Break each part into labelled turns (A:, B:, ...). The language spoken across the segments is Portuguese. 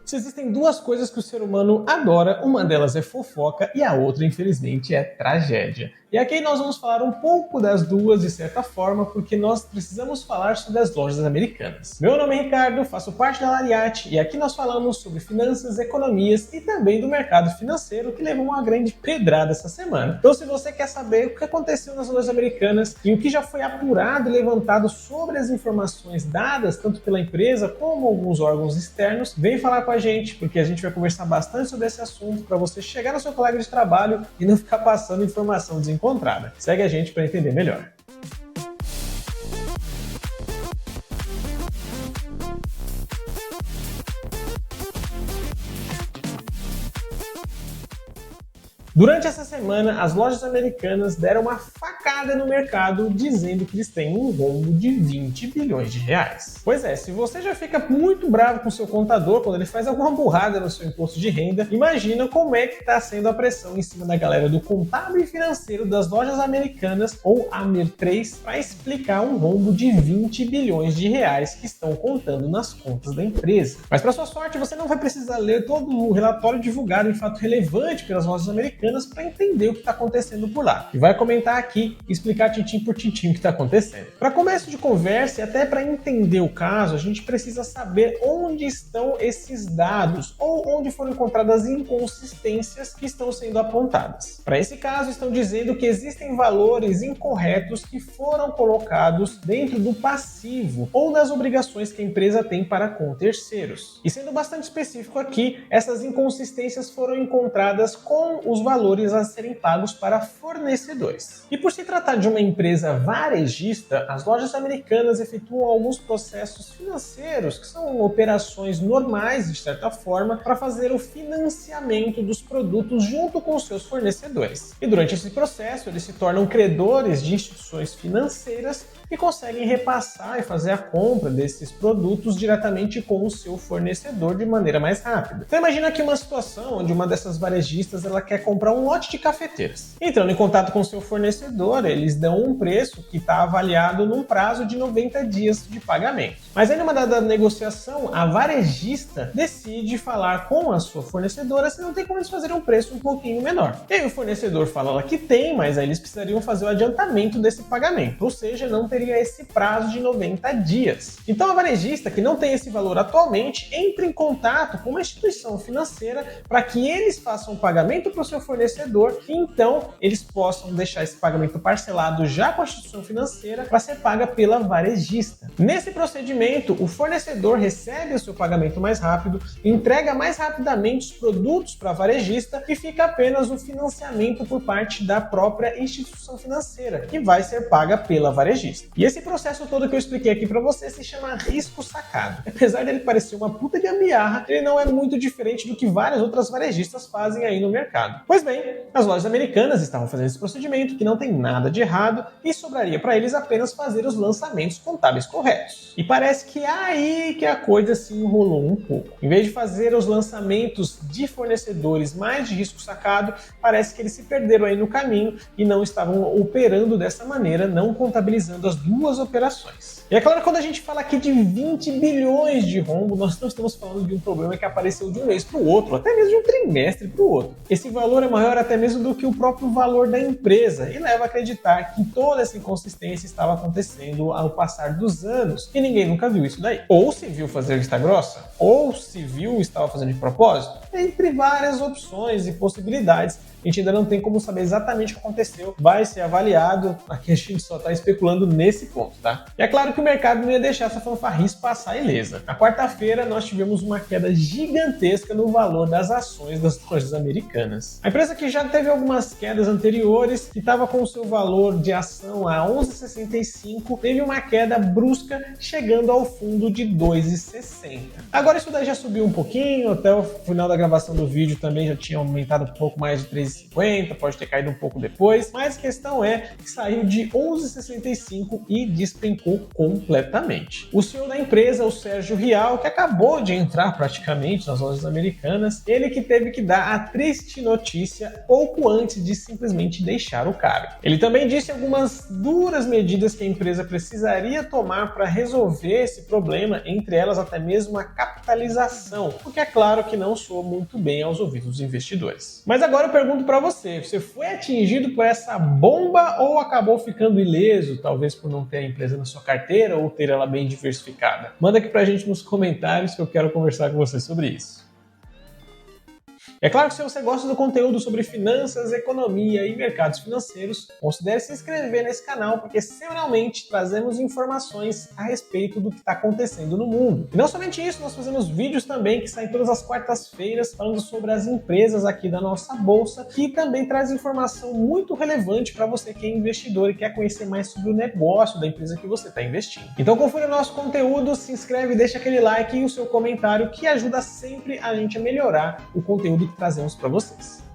A: Se existem duas coisas que o ser humano adora, uma delas é fofoca e a outra, infelizmente, é tragédia. E aqui nós vamos falar um pouco das duas, de certa forma, porque nós precisamos falar sobre as lojas americanas. Meu nome é Ricardo, faço parte da Lariat e aqui nós falamos sobre finanças, economias e também do mercado financeiro, que levou uma grande pedrada essa semana. Então, se você quer saber o que aconteceu nas lojas americanas e o que já foi apurado e levantado sobre as informações dadas tanto pela empresa como alguns órgãos externos, vem falar com a gente, porque a gente vai conversar bastante sobre esse assunto para você chegar no seu colega de trabalho e não ficar passando informação desencontrada. Segue a gente para entender melhor. Durante essa semana, as lojas americanas deram uma facada no mercado dizendo que eles têm um rombo de 20 bilhões de reais. Pois é, se você já fica muito bravo com o seu contador quando ele faz alguma burrada no seu imposto de renda, imagina como é que está sendo a pressão em cima da galera do contábil e financeiro das lojas americanas, ou AMER 3, para explicar um rombo de 20 bilhões de reais que estão contando nas contas da empresa. Mas para sua sorte, você não vai precisar ler todo o relatório divulgado em fato relevante pelas lojas americanas para entender o que está acontecendo por lá. E vai comentar aqui e explicar tintim por tintim o que está acontecendo. Para começo de conversa e até para entender o caso, a gente precisa saber onde estão esses dados ou onde foram encontradas inconsistências que estão sendo apontadas. Para esse caso, estão dizendo que existem valores incorretos que foram colocados dentro do passivo ou das obrigações que a empresa tem para com terceiros. E sendo bastante específico aqui, essas inconsistências foram encontradas com os valores a serem pagos para fornecedores. E por se tratar de uma empresa varejista, as lojas americanas efetuam alguns processos financeiros, que são operações normais, de certa forma, para fazer o financiamento dos produtos junto com os seus fornecedores. E durante esse processo, eles se tornam credores de instituições financeiras e conseguem repassar e fazer a compra desses produtos diretamente com o seu fornecedor de maneira mais rápida. Então imagina aqui uma situação onde uma dessas varejistas ela quer comprar um lote de cafeteiras. Entrando em contato com o seu fornecedor, eles dão um preço que está avaliado num prazo de 90 dias de pagamento. Mas aí numa dada negociação, a varejista decide falar com a sua fornecedora se não tem como eles fazerem um preço um pouquinho menor. E aí o fornecedor fala lá que tem, mas aí eles precisariam fazer o adiantamento desse pagamento, ou seja, não teria esse prazo de 90 dias. Então a varejista, que não tem esse valor atualmente, entra em contato com uma instituição financeira para que eles façam o pagamento para o seu fornecedor e então eles possam deixar esse pagamento parcelado já com a instituição financeira para ser paga pela varejista. Nesse procedimento, o fornecedor recebe o seu pagamento mais rápido, entrega mais rapidamente os produtos para a varejista e fica apenas o financiamento por parte da própria instituição financeira, que vai ser paga pela varejista. E esse processo todo que eu expliquei aqui para você se chama risco sacado. Apesar dele parecer uma puta gambiarra, ele não é muito diferente do que várias outras varejistas fazem aí no mercado. Pois bem, as lojas americanas estavam fazendo esse procedimento, que não tem nada de errado, e sobraria para eles apenas fazer os lançamentos contábeis corretos. E parece que é aí que a coisa se enrolou um pouco. Em vez de fazer os lançamentos de fornecedores mais de risco sacado, parece que eles se perderam aí no caminho e não estavam operando dessa maneira, não contabilizando as duas operações. E é claro que quando a gente fala aqui de 20 bilhões de rombo, nós não estamos falando de um problema que apareceu de um mês para o outro, até mesmo de um trimestre para o outro. Esse valor é maior até mesmo do que o próprio valor da empresa e leva a acreditar que toda essa inconsistência estava acontecendo ao passar dos anos e ninguém nunca viu isso daí. Ou se viu fazer vista grossa, ou se viu estava fazendo de propósito, entre várias opções e possibilidades. A gente ainda não tem como saber exatamente o que aconteceu, vai ser avaliado, aqui a gente só está especulando nesse ponto, tá? E é claro que o mercado não ia deixar essa fanfarrice passar ilesa. Na quarta-feira nós tivemos uma queda gigantesca no valor das ações das lojas americanas. A empresa que já teve algumas quedas anteriores, que estava com o seu valor de ação a 11,65, teve uma queda brusca chegando ao fundo de 2,60. Agora isso daí já subiu um pouquinho, até o final da gravação do vídeo também já tinha aumentado um pouco mais de 3,50, pode ter caído um pouco depois, mas a questão é que saiu de 11,65 e despencou completamente. O CEO da empresa, o Sérgio Rial, que acabou de entrar praticamente nas lojas americanas, ele que teve que dar a triste notícia pouco antes de simplesmente deixar o cargo. Ele também disse algumas duras medidas que a empresa precisaria tomar para resolver esse problema, entre elas até mesmo a capitalização, o que é claro que não soa muito bem aos ouvidos dos investidores. Mas agora eu pergunto para você, você foi atingido por essa bomba ou acabou ficando ileso, talvez por não ter a empresa na sua carteira ou ter ela bem diversificada? Manda aqui pra gente nos comentários que eu quero conversar com você sobre isso. É claro que se você gosta do conteúdo sobre finanças, economia e mercados financeiros, considere se inscrever nesse canal, porque semanalmente trazemos informações a respeito do que está acontecendo no mundo. E não somente isso, nós fazemos vídeos também que saem todas as quartas-feiras falando sobre as empresas aqui da nossa bolsa, que também traz informação muito relevante para você que é investidor e quer conhecer mais sobre o negócio da empresa que você está investindo. Então confira o nosso conteúdo, se inscreve, deixa aquele like e o seu comentário que ajuda sempre a gente a melhorar o conteúdo que trazemos para vocês.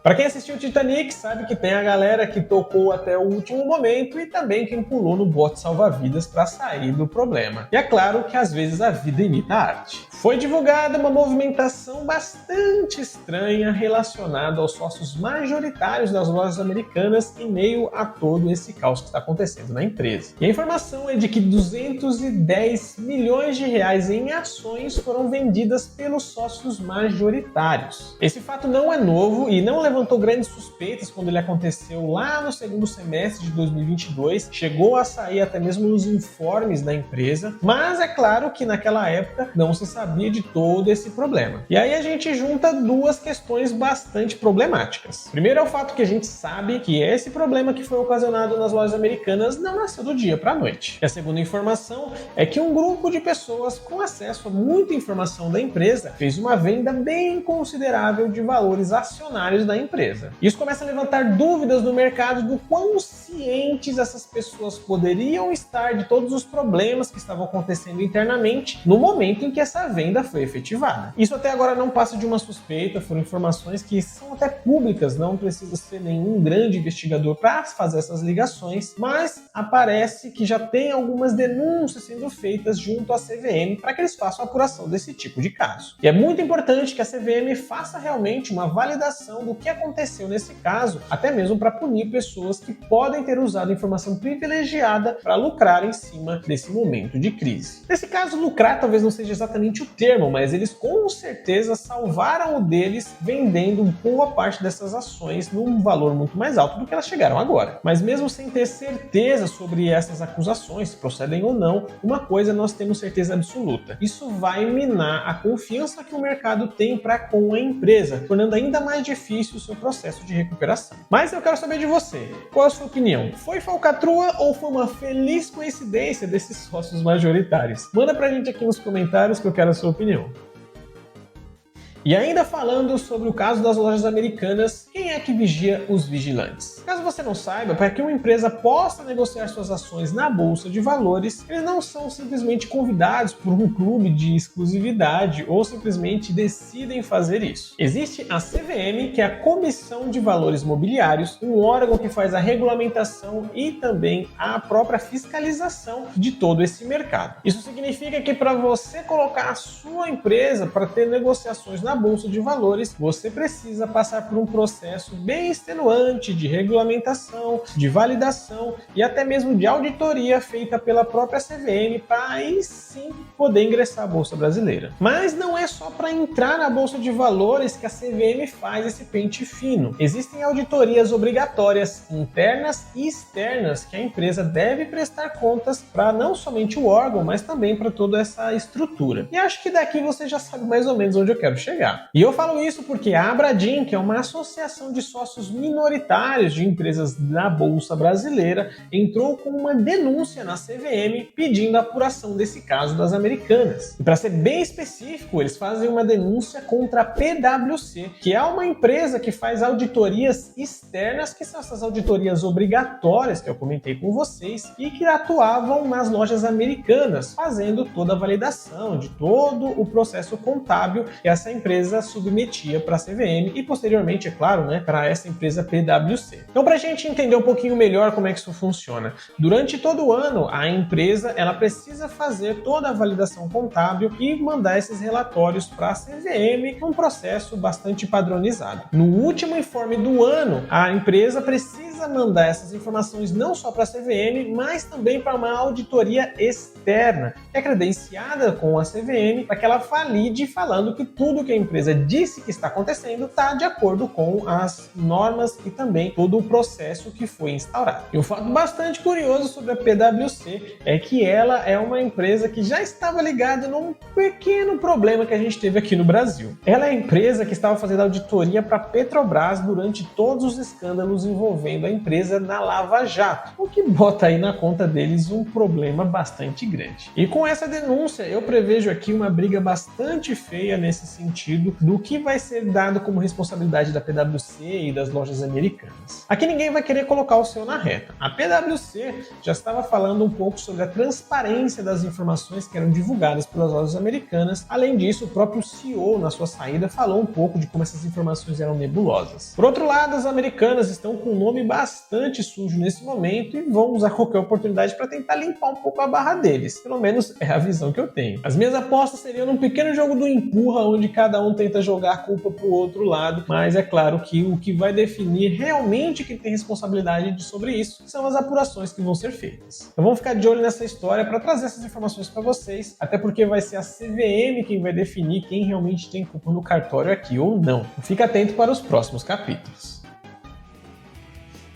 A: Para quem assistiu o Titanic, sabe que tem a galera que tocou até o último momento e também quem pulou no bote salva-vidas para sair do problema. E é claro que às vezes a vida imita a arte. Foi divulgada uma movimentação bastante estranha relacionada aos sócios majoritários das lojas americanas em meio a todo esse caos que está acontecendo na empresa. E a informação é de que 210 milhões de reais em ações foram vendidas pelos sócios majoritários. Esse fato não é novo e não levantou grandes suspeitas quando ele aconteceu lá no segundo semestre de 2022, chegou a sair até mesmo nos informes da empresa, mas é claro que naquela época não se sabia de todo esse problema. E aí a gente junta duas questões bastante problemáticas. Primeiro é o fato que a gente sabe que esse problema que foi ocasionado nas lojas americanas não nasceu do dia para a noite. E a segunda informação é que um grupo de pessoas com acesso a muita informação da empresa fez uma venda bem considerável de valores acionários da empresa. Isso começa a levantar dúvidas no mercado do quão cientes essas pessoas poderiam estar de todos os problemas que estavam acontecendo internamente no momento em que essa venda foi efetivada. Isso até agora não passa de uma suspeita, foram informações que são até públicas, não precisa ser nenhum grande investigador para fazer essas ligações, mas aparece que já tem algumas denúncias sendo feitas junto à CVM para que eles façam a apuração desse tipo de caso. E é muito importante que a CVM faça realmente uma validação do que aconteceu nesse caso, até mesmo para punir pessoas que podem ter usado informação privilegiada para lucrar em cima desse momento de crise. Nesse caso, lucrar talvez não seja exatamente o termo, mas eles com certeza salvaram o deles vendendo boa parte dessas ações num valor muito mais alto do que elas chegaram agora. Mas mesmo sem ter certeza sobre essas acusações, se procedem ou não, uma coisa nós temos certeza absoluta: isso vai minar a confiança que o mercado tem para com a empresa, tornando ainda mais difícil o seu processo de recuperação. Mas eu quero saber de você, qual é a sua opinião? Foi falcatrua ou foi uma feliz coincidência desses sócios majoritários? Manda pra gente aqui nos comentários que eu quero a sua opinião. E ainda falando sobre o caso das lojas americanas, quem é que vigia os vigilantes? Caso você não saiba, para que uma empresa possa negociar suas ações na bolsa de valores, eles não são simplesmente convidados por um clube de exclusividade ou simplesmente decidem fazer isso. Existe a CVM, que é a Comissão de Valores Mobiliários, um órgão que faz a regulamentação e também a própria fiscalização de todo esse mercado. Isso significa que para você colocar a sua empresa para ter negociações na bolsa de valores, você precisa passar por um processo bem extenuante de regulamentação, de validação e até mesmo de auditoria feita pela própria CVM para aí sim poder ingressar à bolsa brasileira. Mas não é só para entrar na bolsa de valores que a CVM faz esse pente fino. Existem auditorias obrigatórias internas e externas que a empresa deve prestar contas para não somente o órgão, mas também para toda essa estrutura. E acho que daqui você já sabe mais ou menos onde eu quero chegar. E eu falo isso porque a Abradim, que é uma associação de sócios minoritários de empresas da Bolsa Brasileira, entrou com uma denúncia na CVM pedindo a apuração desse caso das americanas. E para ser bem específico, eles fazem uma denúncia contra a PwC, que é uma empresa que faz auditorias externas, que são essas auditorias obrigatórias que eu comentei com vocês, e que atuavam nas lojas americanas, fazendo toda a validação de todo o processo contábil que essa empresa submetia para a CVM e posteriormente, é claro, né, para essa empresa PwC. Então, para a gente entender um pouquinho melhor como é que isso funciona, durante todo o ano a empresa ela precisa fazer toda a validação contábil e mandar esses relatórios para a CVM, num processo bastante padronizado. No último informe do ano, a empresa precisa mandar essas informações não só para a CVM, mas também para uma auditoria externa, que é credenciada com a CVM, para que ela valide falando que tudo que a empresa disse que está acontecendo está de acordo com as normas e também todo o processo que foi instaurado. E um fato bastante curioso sobre a PwC é que ela é uma empresa que já estava ligada num pequeno problema que a gente teve aqui no Brasil. Ela é a empresa que estava fazendo auditoria para a Petrobras durante todos os escândalos envolvendo a empresa na Lava Jato, o que bota aí na conta deles um problema bastante grande. E com essa denúncia, eu prevejo aqui uma briga bastante feia nesse sentido do que vai ser dado como responsabilidade da PwC e das lojas americanas. Aqui ninguém vai querer colocar o seu na reta. A PwC já estava falando um pouco sobre a transparência das informações que eram divulgadas pelas lojas americanas. Além disso, o próprio CEO, na sua saída, falou um pouco de como essas informações eram nebulosas. Por outro lado, as americanas estão com um nome bastante sujo nesse momento e vão usar qualquer oportunidade para tentar limpar um pouco a barra deles. Pelo menos é a visão que eu tenho. As minhas apostas seriam num pequeno jogo do empurra, onde cada um tenta jogar a culpa para o outro lado, mas é claro que o que vai definir realmente quem tem responsabilidade sobre isso são as apurações que vão ser feitas. Então vamos ficar de olho nessa história para trazer essas informações para vocês, até porque vai ser a CVM quem vai definir quem realmente tem culpa no cartório aqui ou não. Fica atento para os próximos capítulos.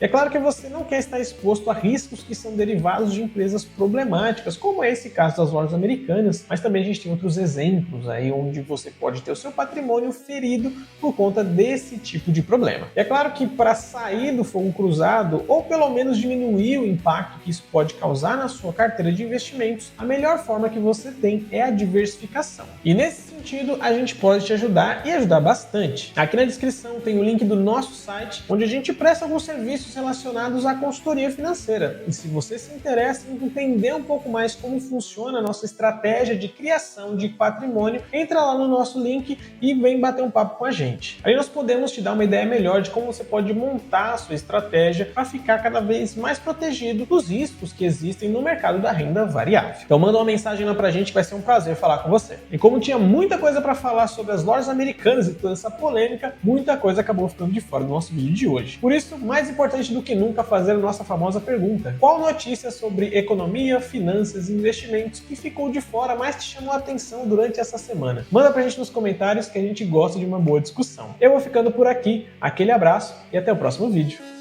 A: É claro que você não quer estar exposto a riscos que são derivados de empresas problemáticas, como é esse caso das lojas americanas, mas também a gente tem outros exemplos aí onde você pode ter o seu patrimônio ferido por conta desse tipo de problema. E é claro que para sair do fogo cruzado, ou pelo menos diminuir o impacto que isso pode causar na sua carteira de investimentos, a melhor forma que você tem é a diversificação. E nesse sentido, a gente pode te ajudar e ajudar bastante. Aqui na descrição tem o link do nosso site, onde a gente presta alguns serviços relacionados à consultoria financeira. E se você se interessa em entender um pouco mais como funciona a nossa estratégia de criação de patrimônio, entra lá no nosso link e vem bater um papo com a gente. Aí nós podemos te dar uma ideia melhor de como você pode montar a sua estratégia para ficar cada vez mais protegido dos riscos que existem no mercado da renda variável. Então manda uma mensagem lá pra gente que vai ser um prazer falar com você. E como tinha muita coisa para falar sobre as lojas americanas e toda essa polêmica, muita coisa acabou ficando de fora do nosso vídeo de hoje. Por isso, mais importante do que nunca fazer a nossa famosa pergunta: qual notícia sobre economia, finanças e investimentos que ficou de fora, mas te chamou a atenção durante essa semana? Manda pra gente nos comentários que a gente gosta de uma boa discussão. Eu vou ficando por aqui, aquele abraço e até o próximo vídeo.